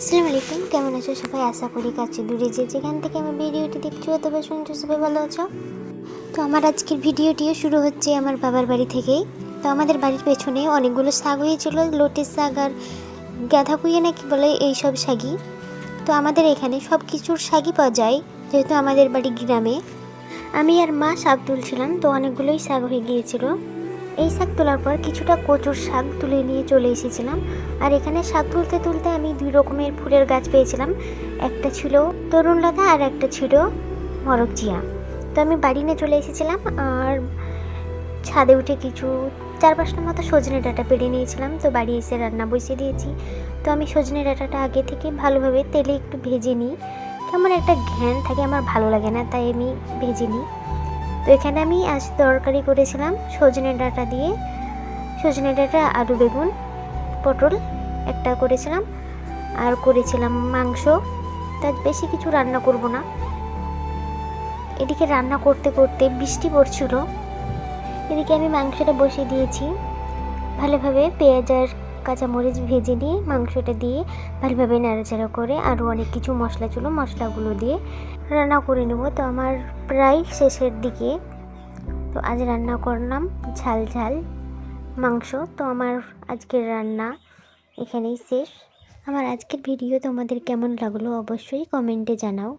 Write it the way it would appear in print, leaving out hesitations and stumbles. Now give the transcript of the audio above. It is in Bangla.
আসসালামু আলাইকুম, কেমন আছো সবাই? আশা করি কাছে দূরে যেখান থেকে আমার ভিডিওটি দেখছো অথবা শুনছো সবাই ভালো আছো। তো আমার আজকের ভিডিওটিও শুরু হচ্ছে আমার বাবার বাড়ি থেকেই। তো আমাদের বাড়ির পেছনে অনেকগুলো শাক হয়েছিল, লোটের শাক আর গাঁদা কুইয়ে নাকি বলে এইসব শাকই। তো আমাদের এখানে সব কিছুর শাকই পাওয়া যায়, যেহেতু আমাদের বাড়ি গ্রামে। আমি আর মা শাক তুলছিলাম, তো অনেকগুলোই শাক হয়ে গিয়েছিল। এই শাক তোলার পর কিছুটা কচুর শাক তুলে নিয়ে চলে এসেছিলাম। আর এখানে শাক তুলতে তুলতে আমি দুই রকমের ফুলের গাছ পেয়েছিলাম। একটা ছিল তরুণলতা আর একটা ছিল মরকজিয়া। তো আমি বাড়ি নিয়ে চলে এসেছিলাম আর ছাদে উঠে কিছু 4-5টা মতো সজনে ডাঁটা পেড়ে নিয়েছিলাম। তো বাড়ি এসে রান্না বসিয়ে দিয়েছি। তো আমি সজনে ডাঁটাটা আগে থেকে ভালোভাবে তেলে একটু ভেজে নিই। কেমন একটা ঘ্যান থাকে, আমার ভালো লাগে না, তাই আমি ভেজে নিই। তো এখানে আমি আজ তরকারি করেছিলাম সজনে ডাঁটা দিয়ে, সজনে ডাঁটা, আলু, বেগুন, পটল একটা করেছিলাম, আর করেছিলাম মাংস। তার বেশি কিছু রান্না করব না। এদিকে রান্না করতে করতে বৃষ্টি পড়ছিল। এদিকে আমি মাংসটা বসিয়ে দিয়েছি। ভালোভাবে পেঁয়াজ আর কাঁচামরিচ ভেজে নিয়ে মাংসটা দিয়ে ভালোভাবে নাড়াচাড়া করে আরও অনেক কিছু মশলা ছিল, মশলাগুলো দিয়ে রান্না করে নেব। তো আমার প্রায় শেষের দিকে। তো আজ রান্না করলাম ঝাল ঝাল মাংস। তো আমার আজকের রান্না এখানেই শেষ। আমার আজকের ভিডিও তোমাদের কেমন লাগলো অবশ্যই কমেন্টে জানাও।